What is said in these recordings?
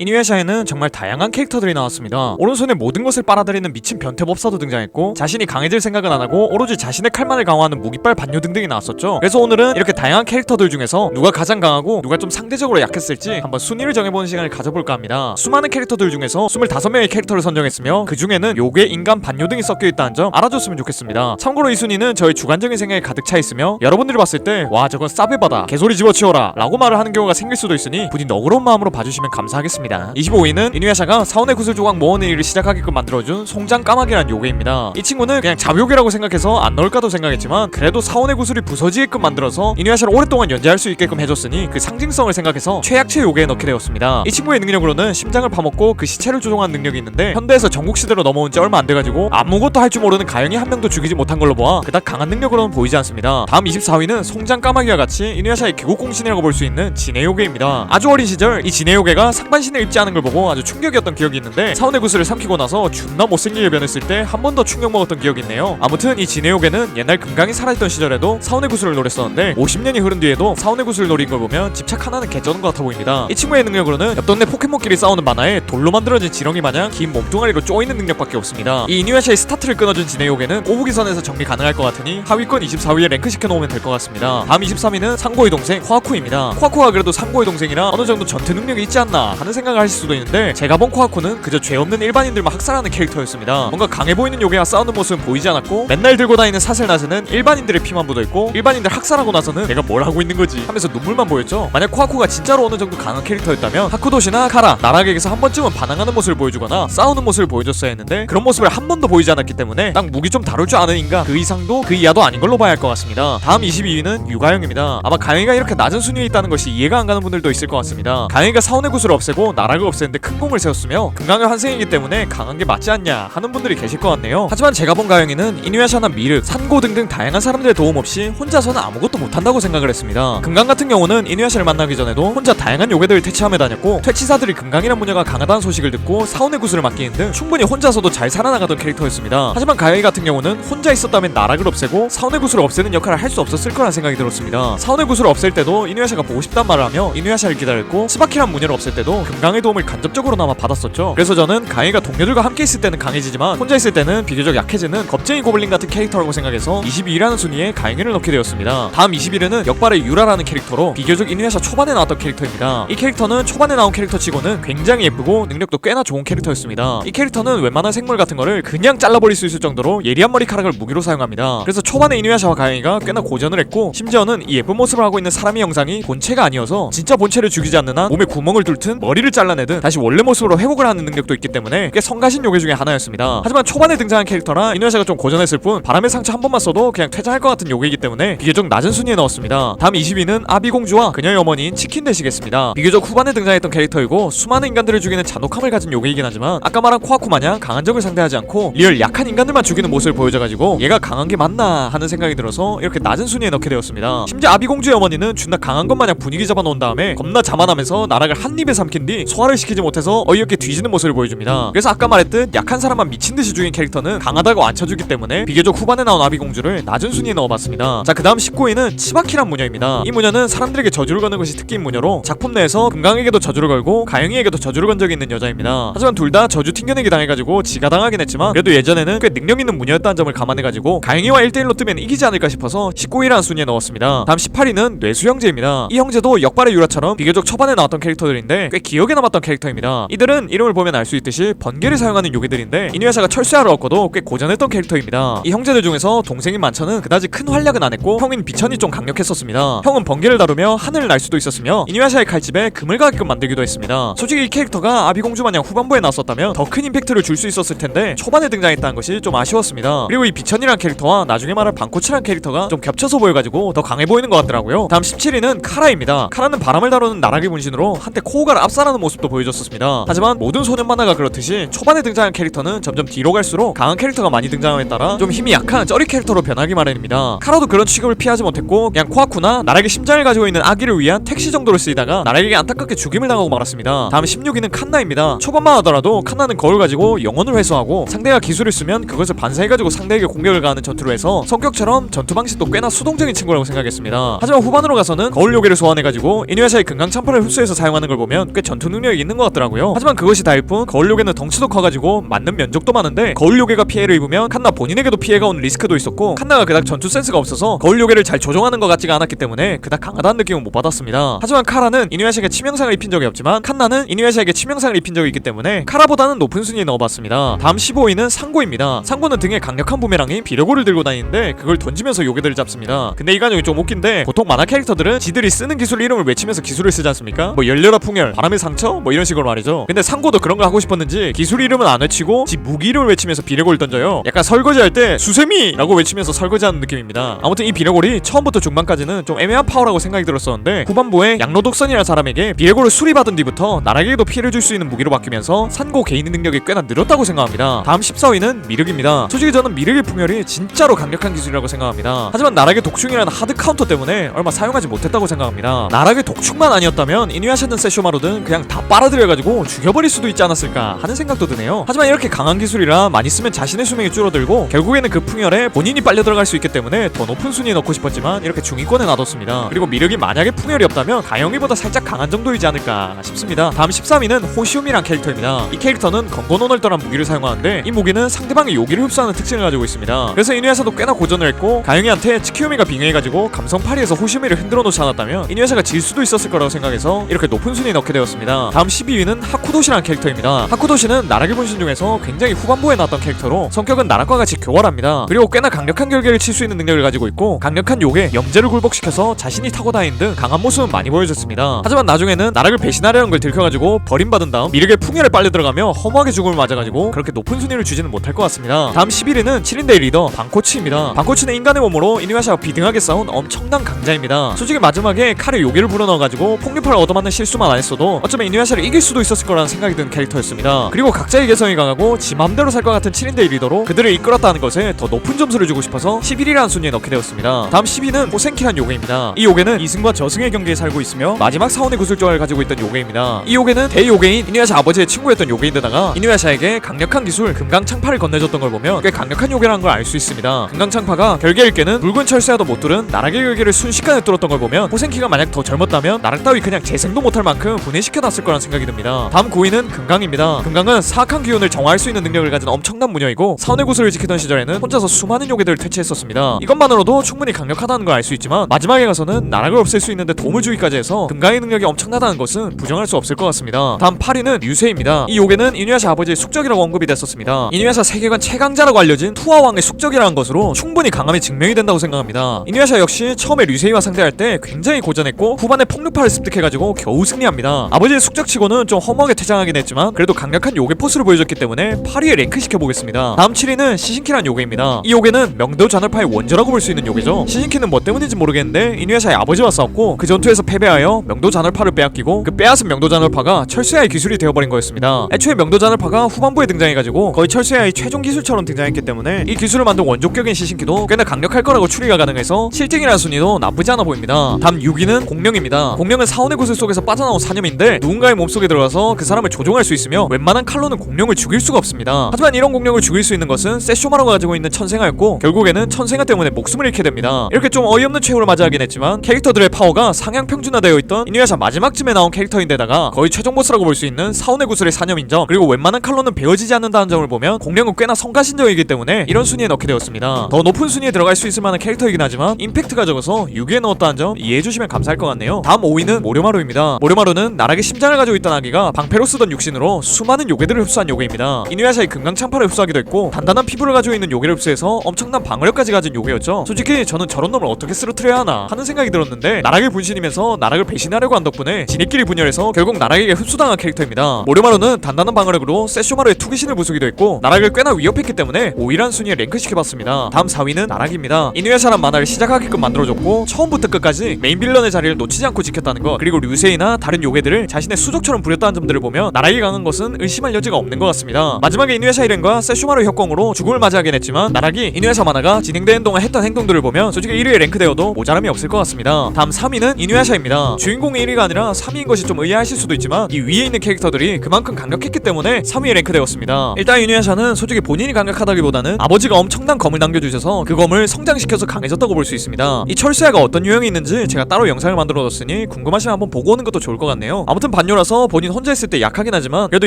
이누야샤에는 정말 다양한 캐릭터들이 나왔습니다. 오른손에 모든 것을 빨아들이는 미친 변태법사도 등장했고, 자신이 강해질 생각은 안하고 오로지 자신의 칼만을 강화하는 무기빨 반요 등등이 나왔었죠. 그래서 오늘은 이렇게 다양한 캐릭터들 중에서 누가 가장 강하고 누가 좀 상대적으로 약했을지 한번 순위를 정해보는 시간을 가져볼까 합니다. 수많은 캐릭터들 중에서 25명의 캐릭터를 선정했으며 그 중에는 요괴, 인간, 반요 등이 섞여있다는 점 알아줬으면 좋겠습니다. 참고로 이 순위는 저의 주관적인 생각에 가득 차있으며 여러분들이 봤을 때 와 저건 싸배바다 개소리 집어치워라 라고 말을 하는 경우가 생길 수도 있으니 부디 너그러운 마음으로 봐주시면 감사하겠습니다. 25위는 이누야샤가 사원의 구슬 조각 모으는 일을 시작하게끔 만들어준 송장 까마귀란 요괴입니다. 이 친구는 그냥 잡요괴라고 생각해서 안 넣을까도 생각했지만 그래도 사원의 구슬이 부서지게끔 만들어서 이누야샤를 오랫동안 연재할 수 있게끔 해줬으니 그 상징성을 생각해서 최약체 요괴에 넣게 되었습니다. 이 친구의 능력으로는 심장을 파먹고 그 시체를 조종하는 능력이 있는데 현대에서 전국시대로 넘어온 지 얼마 안 돼가지고 아무것도 할 줄 모르는 가영이 한 명도 죽이지 못한 걸로 보아 그닥 강한 능력으로는 보이지 않습니다. 다음 24위는 송장 까마귀와 같이 이누야샤의 개국공신이라고 볼 수 있는 진해 요괴입니다. 아주 어린 시절 이 진해 요괴가 상반신을 입지 않은 걸 보고 아주 충격이었던 기억이 있는데 사원의 구슬을 삼키고 나서 존나 못생기게 변했을 때 한 번 더 충격 먹었던 기억이 있네요. 아무튼 이 진해 요괴는 옛날 금강이 살아있던 시절에도 사원의 구슬을 노렸었는데 50년이 흐른 뒤에도 사원의 구슬을 노린 걸 보면 집착 하나는 개쩌는 것 같아 보입니다. 이 친구의 능력으로는 옆 동네 포켓몬끼리 싸우는 만화에 돌로 만들어진 지렁이 마냥 긴 몸뚱아리로 쪼이는 능력밖에 없습니다. 이 이누야샤의 스타트를 끊어준 진해 요괴는 꼬부기선에서 정리 가능할 것 같으니 하위권 24위에 랭크 시켜놓으면 될 것 같습니다. 다음 23위는 상고의 동생 코하쿠입니다. 코하쿠가 그래도 상고의 동생이라 어느 정도 전투 능력이 있지 않나 하는 생각을 하실 수도 있는데 제가 본 코하쿠는 그저 죄 없는 일반인들만 학살하는 캐릭터였습니다. 뭔가 강해 보이는 요괴와 싸우는 모습은 보이지 않았고 맨날 들고 다니는 사슬나스는 일반인들의 피만 묻어있고 일반인들 학살하고 나서는 내가 뭘 하고 있는 거지 하면서 눈물만 보였죠. 만약 코하쿠가 진짜로 어느 정도 강한 캐릭터였다면 하쿠도시나 카라, 나락에게서 한 번쯤은 반항하는 모습을 보여주거나 싸우는 모습을 보여줬어야 했는데 그런 모습을 한 번도 보이지 않았기 때문에 딱 무기 좀 다룰 줄 아는 인간 그 이상도 그 이하도 아닌 걸로 봐야 할 것 같습니다. 다음 22위는 유가영입니다. 아마 가영이가 이렇게 낮은 순위에 있다는 것이 이해가 안 가는 분들도 있을 것 같습니다. 가영이가 사원의 구슬을 없애고 나락을 없애는데 큰 공을 세웠으며 금강의 환생이기 때문에 강한 게 맞지 않냐 하는 분들이 계실 것 같네요. 하지만 제가 본 가영이는 이누야샤나 미르, 산고 등등 다양한 사람들의 도움 없이 혼자서는 아무것도 못한다고 생각을 했습니다. 금강 같은 경우는 이누야샤를 만나기 전에도 혼자 다양한 요괴들을 퇴치하며 다녔고 퇴치사들이 금강이란 무녀가 강하다는 소식을 듣고 사원의 구슬을 맡기는 등 충분히 혼자서도 잘 살아나가던 캐릭터였습니다. 하지만 가영이 같은 경우는 혼자 있었다면 나락을 없애고 사원의 구슬을 없애는 역할을 할 수 없었을 거란 생각이 들었습니다. 사원의 구슬을 없앨 때도 이누야샤가 보고 싶단 말을 하며 이누야샤를 기다렸고 스바키란 무녀를 없앨 때도 금강의 도움을 간접적으로나마 받았었죠. 그래서 저는 가영이가 동료들과 함께 있을 때는 강해지지만 혼자 있을 때는 비교적 약해지는 겁쟁이 고블린 같은 캐릭터라고 생각해서 22위라는 순위에 가영이를 넣게 되었습니다. 다음 21위는 역발의 유라라는 캐릭터로 비교적 이누야샤 초반에 나왔던 캐릭터입니다. 이 캐릭터는 초반에 나온 캐릭터치고는 굉장히 예쁘고 능력도 꽤나 좋은 캐릭터였습니다. 이 캐릭터는 웬만한 생물 같은 거를 그냥 잘라버릴 수 있을 정도로 예리한 머리카락을 무기로 사용합니다. 그래서 초반에 이누야샤와 가영이가 꽤나 고전을 했고 심지어는 이 예쁜 모습을 하고 있는 사람의 영상이 본체가 아니어서 진짜 본체를 죽이지 않는 한 몸에 구멍을 뚫든 머리를 잘라내든 다시 원래 모습으로 회복을 하는 능력도 있기 때문에 꽤 성가신 요괴 중에 하나였습니다. 하지만 초반에 등장한 캐릭터라 이누야샤가 좀 고전했을 뿐 바람의 상처 한 번만 써도 그냥 퇴장할 것 같은 요괴이기 때문에 비교적 낮은 순위에 넣었습니다. 다음 20위는 아비공주와 그녀의 어머니인 치킨 되시겠습니다. 비교적 후반에 등장했던 캐릭터이고 수많은 인간들을 죽이는 잔혹함을 가진 요괴이긴 하지만 아까 말한 코아쿠 마냥 강한 적을 상대하지 않고 리얼 약한 인간들만 죽이는 모습을 보여줘가지고 얘가 강한 게 맞나 하는 생각이 들어서 이렇게 낮은 순위에 넣게 되었습니다. 심지어 아비공주의 어머니는 존나 강한 것 마냥 분위기 잡아놓은 다음에 겁나 자만하면서 나락을 한 입에 삼킨 뒤 소화를 시키지 못해서 어이없게 뒤지는 모습을 보여줍니다. 그래서 아까 말했듯 약한 사람만 미친듯이 죽인 캐릭터는 강하다고 안 쳐주기 때문에 비교적 후반에 나온 아비공주를 낮은 순위에 넣어봤습니다. 자, 그 다음 19위는 치바키란 무녀입니다. 이 무녀는 사람들에게 저주를 거는 것이 특기인 무녀로 작품 내에서 금강에게도 저주를 걸고 가영이에게도 저주를 건 적이 있는 여자입니다. 하지만 둘 다 저주 튕겨내기 당해가지고 지가 당하긴 했지만 그래도 예전에는 꽤 능력 있는 무녀였다는 점을 감안해가지고 가영이와 1대1로 뜨면 이기지 않을까 싶어서 19위라는 순위에 넣었습니다. 다음 18위는 뇌수 형제입니다. 이 형제도 역발의 유라처럼 비교적 초반에 나왔던 캐릭터들인데 꽤 기억에 남았던 캐릭터입니다. 이들은 이름을 보면 알 수 있듯이 번개를 사용하는 요괴들인데 이누야샤가 철수하러 얻고도 꽤 고전했던 캐릭터입니다. 이 형제들 중에서 동생인 만천은 그다지 큰 활약은 안 했고 형인 비천이 좀 강력했었습니다. 형은 번개를 다루며 하늘을 날 수도 있었으며 이누야샤의 칼집에 금을 가게끔 만들기도 했습니다. 솔직히 이 캐릭터가 아비공주 마냥 후반부에 나왔었다면 더 큰 임팩트를 줄 수 있었을 텐데 초반에 등장했다는 것이 좀 아쉬웠습니다. 그리고 이 비천이란 캐릭터와 나중에 말할 방코츠란 캐릭터가 좀 겹쳐서 보여가지고 더 강해 보이는 것 같더라고요. 다음 17위는 카라입니다. 카라는 바람을 다루는 나락의 분신으로 한때 코우가를 압살하는 모습도 보여줬었습니다. 하지만 모든 소년 만화가 그렇듯이 초반에 등장한 캐릭터는 점점 뒤로 갈수록 강한 캐릭터가 많이 등장함에 따라 좀 힘이 약한 쩌리 캐릭터로 변하기 마련입니다. 카라도 그런 취급을 피하지 못했고 그냥 코아쿠나 나락의 심장을 가지고 있는 아기를 위한 택시 정도로 쓰이다가 나락에게 안타깝게 죽임을 당하고 말았습니다. 다음 16위는 칸나입니다. 초반만 하더라도 칸나는 거울 가지고 영혼을 회수하고 상대가 기술을 쓰면 그것을 반사해가지고 상대에게 공격을 가하는 전투로 해서 성격처럼 전투 방식도 꽤나 수동적인 친구라고 생각했습니다. 하지만 후반으로 가서는 거울 요괴를 소환해가지고 이누야샤의 금강 참파를 흡수해서 사용하는 걸 보면 꽤 전투 능력이 있는 것 같더라고요. 하지만 그것이 다일 뿐 거울 요괴는 덩치도 커가지고 맞는 면적도 많은데 거울 요괴가 피해를 입으면 칸나 본인에게도 피해가 오는 리스크도 있었고 칸나가 그닥 전투 센스가 없어서 거울 요괴를 잘 조종하는 것 같지가 않았기 때문에 그닥 강하다는 느낌은 못 받았습니다. 하지만 카라는 이누야샤에게 치명상을 입힌 적이 없지만 칸나는 이누야샤에게 치명상을 입힌 적이 있기 때문에 카라보다는 높은 순위에 넣어봤습니다. 다음 15위는 상고입니다. 상고는 등에 강력한 부메랑인 비료고를 들고 다니는데 그걸 던지면서 요괴들을 잡습니다. 근데 이 과정이 좀 웃긴데 보통 만화 캐릭터들은 지들이 쓰는 기술 이름을 외치면서 기술을 쓰지 않습니까? 뭐 열려라 풍열, 바람의 상처 뭐 이런 식으로 말이죠. 근데 상고도 그런 거 하고 싶었는지 기술 이름은 안 외치고 지 무기 이름을 외치면서 비료고를 던져요. 약간 설거지할 때 수세미! 라고 외치면서 설거지하는 느낌입니다. 아무튼 이 비료골이 처음부터 중반까지는 좀 애매한 파워라고 생각이 들었었는데 후반부에 양로독선이라는 사람에게 비료골을 수리받은 뒤부터 나락에게도 피해를 줄 수 있는 무기로 바뀌면서 산고 개인의 능력이 꽤나 늘었다고 생각합니다. 다음 14위는 미륵입니다. 솔직히 저는 미륵의 풍열이 진짜로 강력한 기술이라고 생각합니다. 하지만 나락의 독충이라는 하드 카운터 때문에 얼마 사용하지 못했다고 생각합니다. 나락의 독충만 아니었다면 이누야샤든 세쇼마루든 그냥 다 빨아들여가지고 죽여버릴 수도 있지 않았을까 하는 생각도 드네요. 하지만 이렇게 강한 기술이라 많이 쓰면 자신의 수명이 줄어들고 결국에는 그 풍열에 본인이 빨려 들어갈 수 있기 때문에 더 높은 순위에 넣고 싶었지만 이렇게 중위권에 놔뒀습니다. 그리고 미륵이 만약에 풍열이 없다면 가영이보다 살짝 강한 정도이지 않을까 싶습니다. 다음 13위는 호시오미란 캐릭터입니다. 이 캐릭터는 건건오널더란 무기를 사용하는데 이 무기는 상대방의 요기를 흡수하는 특징을 가지고 있습니다. 그래서 이누야샤도 꽤나 고전을 했고 가영이한테 츠키요미가 빙의해가지고 감성파리에서 호시오미를 흔들어 놓지 않았다면 이누야샤가 질 수도 있었을 거라고 생각해서 이렇게 높은 순위에 넣게 되었습니다. 다음 12위는 하쿠도시란 캐릭터입니다. 하쿠도시는 나락의 분신 중에서 굉장히 후반부에 나왔던 캐릭터로 성격은 나락과 같이 교활합니다. 그리고 꽤나 강력한 결계를 칠 수 있는 능력을 가지고 있고 강력한 요괴 영재를 굴복시켜서 자신이 타고 다니는 등 강한 모습은 많이 보여줬습니다. 하지만 나중에는 나락을 배신하려는 걸 들켜가지고 버림받은 다음 미륵의 풍열에 빨려 들어가며 허무하게 죽음을 맞아가지고 그렇게 높은 순위를 주지는 못할 것 같습니다. 다음 11위는 7인대의 리더 방코치입니다. 방코치는 인간의 몸으로 이누야샤와 비등하게 싸운 엄청난 강자입니다. 솔직히 마지막에 칼에 요괴를 불어넣어가지고 폭력파를 얻어맞는 실수만 안 했어도 어쩌면 이누야샤를 이길 수도 있었을 거라는 생각이 든 캐릭터였습니다. 그리고 각자의 개성이 강하고 지 맘대로 살 것 같은 7인대의 리더로 그들을 이끌었다는 것에 더 높은 점수를 주고 싶어서 11위라는 순위에 넣게 되었습니다. 다음 10위는 호센키란 요괴입니다. 이 요괴는 이승과 저승의 경계에 살고 있으며 마지막 사원의 구슬조각을 가지고 있던 요괴입니다. 이 요괴는 대요괴인 이누야샤 아버지의 친구였던 요괴인데다가 이누야샤에게 강력한 기술 금강창파를 건네줬던 걸 보면 꽤 강력한 요괴라는 걸 알 수 있습니다. 금강창파가 결계일 깨는 붉은 철새와도 못 뚫은 나락의 결계를 순식간에 뚫었던 걸 보면 호센키가 만약 더 젊었다면 나락 따위 그냥 재생도 못할 만큼 분해시켜놨을 거란 생각이 듭니다. 다음 9위는 금강입니다. 금강은 사악한 기운을 정화할 수 있는 능력을 가진 엄청난 무녀이고 사원의 구슬을 지키던 시절에는 혼자서 수많은 요괴들을 퇴치했었습니다. 이것만으로도 충분히 강력하다는 걸 알 수 있지만 마지막에 가서는 나락을 없앨 수 있는데 도움을 주기까지 해서 금강의 능력이 엄청나다는 것은 부정할 수 없을 것 같습니다. 다음 8위는 유세입니다. 이 요괴는 이누야샤 아버지의 숙적이라고 언급이 됐었습니다. 이누야샤 세계관 최강자라고 알려진 투아왕의 숙적이라는 것으로 충분히 강함이 증명이 된다고 생각합니다. 이누야샤 역시 처음에 류세이와 상대할 때 굉장히 고전했고 후반에 폭력파를 습득해가지고 겨우 승리합니다. 아버지의 숙적치고는 좀 허무하게 퇴장하긴 했지만 그래도 강력한 요괴 포스를 보여줬기 때문에 8위에 랭크 시켜보겠습니다. 다음 7위는 시신키란 요괴입니다. 이 요괴는 명도 잔월파의 원조라고 볼 수 있는 요괴죠. 시신키는 뭐 때문인지 모르겠는데 이누야샤의 아버지와 싸웠고 그 전투에서 패배하여 명도 잔월파를 빼앗기고 그 빼앗은 명도 잔월파가 철수야의 기술이 되어버린 거였습니다. 애초에 명도 잔월파가 후반부에 등장해가지고 거의 철수야의 최종 기술처럼 등장했기 때문에 이 기술을 만든 원조격인 시신키도 꽤나 강력할 거라고 추리가 가능해서 7등이라는 순위도 나쁘지 않아 보입니다. 다음 6위는 공룡입니다. 공룡은 사원의 구슬 속에서 빠져나온 사념인데 누군가의 몸속에 들어가서 그 사람을 조종할 수 있으며 웬만한 칼로는 공룡을 죽일 수가 없습니다. 하지만 이런 공룡을 죽일 수 있는 것은 세쇼마루가 가지고 있는 천생아였고 결국에는 천생아 때문에 목숨을 잃게 됩니다. 이렇게 좀 어이없는 최후를 맞이하긴 했지만 캐릭터들의 파워가 상향 평준화되어 있던 이누야샤 마지막쯤에 나온 캐릭터인데다가 거의 최종 보스라고 볼 수 있는 사원의 구슬의 사념인 점 그리고 웬만한 칼로는 베어지지 않는다는 점을 보면 공룡은 꽤나 성가신적이기 때문에 이런 순위에 넣게 되었습니다. 더 높은 순위에 들어갈 수 있을 만한 캐릭터이긴 하지만 임팩트가 적어서 6위에 넣었다는 점 이해해주시면 감사할 것 같네요. 다음 5위는 모료마루입니다. 모료마루는 나락의 심장을 가지고 있던 아기가 방패로 쓰던 육신으로 수많은 요괴들을 흡수한 요괴입니다. 이누야샤의 금강창파를 흡수하기도 했고 단단한 피부를 가지고 있는 요괴를 흡수해서 엄청난 방어력까지 가진 요괴였죠. 솔직히 저는 저런 놈을 어떻게 쓰러트려야 하나 하는 생각이 들었는데 나락의 분신이면서 나락을 배신하려고 한 덕분에 지네끼리 분열해서 결국 나락에게 흡수당한 캐릭터입니다. 모료마루는 단단한 방어력으로 세쇼마루의 투기신을 부수기도 했고 나락을 꽤나 위협했기 때문에 5위란 순위에 랭크시켜봤습니다. 다음 4위는 나락입니다. 이누야샤란 만화를 시작하게끔 만들어줬고 처음부터 끝까지 메인 빌런의 자리를 놓치지 않고 지켰다는 것 그리고 류세이나 다른 요괴들을 자신의 수족처럼 부렸다는 점들을 스토리를 보면 나락이 강한 것은 의심할 여지가 없는 것 같습니다. 마지막에 이누야샤 일행과 세슈마루 협공으로 죽음을 맞이하긴 했지만 나락이 이누야샤 만화가 진행되는 동안 했던 행동들을 보면 솔직히 1위에 랭크되어도 모자람이 없을 것 같습니다. 다음 3위는 이누야샤입니다. 주인공이 1위가 아니라 3위인 것이 좀 의아하실 수도 있지만 이 위에 있는 캐릭터들이 그만큼 강력했기 때문에 3위에 랭크되었습니다. 일단 이누야샤는 솔직히 본인이 강력하다기보다는 아버지가 엄청난 검을 남겨주셔서 그 검을 성장시켜서 강해졌다고 볼 수 있습니다. 이 철수야가 어떤 유형이 있는지 제가 따로 영상을 만들어뒀으니 궁금하시면 한번 보고 오는 것도 좋을 것 같네요. 아무튼 반뇨라서 본인 혼자 있을 때 약하긴 하지만 그래도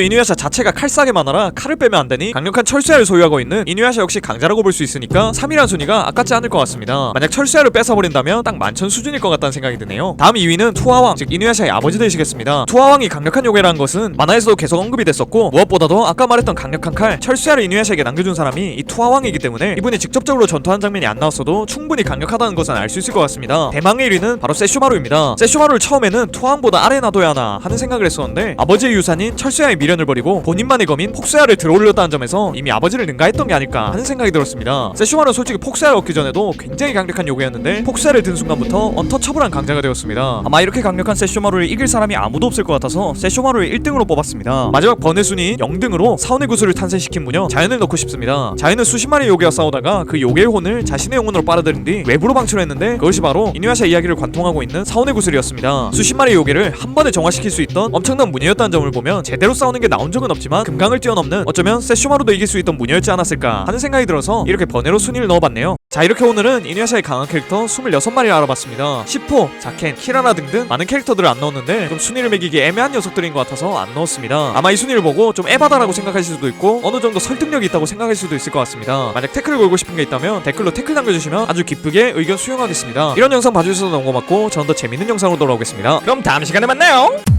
이누야샤 자체가 칼싸게 많아라 칼을 빼면 안 되니 강력한 철수야를 소유하고 있는 이누야샤 역시 강자라고 볼 수 있으니까 3위란 순위가 아깝지 않을 것 같습니다. 만약 철수야를 뺏어버린다면 딱 만천 수준일 것 같다는 생각이 드네요. 다음 2위는 투하왕, 즉 이누야샤의 아버지 되시겠습니다. 투하왕이 강력한 요괴라는 것은 만화에서도 계속 언급이 됐었고 무엇보다도 아까 말했던 강력한 칼 철수야를 이누야샤에게 남겨준 사람이 이 투하왕이기 때문에 이분이 직접적으로 전투한 장면이 안 나왔어도 충분히 강력하다는 것은 알 수 있을 것 같습니다. 대망의 1위는 바로 세슈마루입니다. 세슈마루를 처음에는 투하왕보다 아래 놔둬야 하나 하는 생각을 했었는데 아버지의 유산인 철수야의 미련을 버리고 본인만의 검인 폭수야를 들어올렸다는 점에서 이미 아버지를 능가했던 게 아닐까 하는 생각이 들었습니다. 세슈마루는 솔직히 폭수야를 얻기 전에도 굉장히 강력한 요괴였는데 폭수야를 든 순간부터 언터처블한 강자가 되었습니다. 아마 이렇게 강력한 세슈마루를 이길 사람이 아무도 없을 것 같아서 세슈마루를 1등으로 뽑았습니다. 마지막 번외 순위 0등으로 사원의 구슬을 탄생시킨 무녀 자연을 넣고 싶습니다. 자연은 수십 마리 요괴와 싸우다가 그 요괴의 혼을 자신의 영혼으로 빨아들인 뒤 외부로 방출했는데 그것이 바로 이누야샤 이야기를 관통하고 있는 사원의 구슬이었습니다. 수십 마리 요괴를 한 번에 정화시킬 수 있던 엄청난 무녀였다는 점을 보면 제대로 싸우는 게 나온 적은 없지만 금강을 뛰어넘는 어쩌면 세슈마루도 이길 수 있던 무녀였지 않았을까 하는 생각이 들어서 이렇게 번외로 순위를 넣어봤네요. 자, 이렇게 오늘은 이누야샤의 강한 캐릭터 26마리를 알아봤습니다. 시포, 자켄, 키라나 등등 많은 캐릭터들을 안 넣었는데 좀 순위를 매기기 애매한 녀석들인 것 같아서 안 넣었습니다. 아마 이 순위를 보고 좀 에바다라고 생각하실 수도 있고 어느 정도 설득력이 있다고 생각할 수도 있을 것 같습니다. 만약 태클을 걸고 싶은 게 있다면 댓글로 태클 남겨주시면 아주 기쁘게 의견 수용하겠습니다. 이런 영상 봐주셔서 너무 고맙고 저는 더 재밌는 영상으로 돌아오겠습니다. 그럼 다음 시간에 만나요.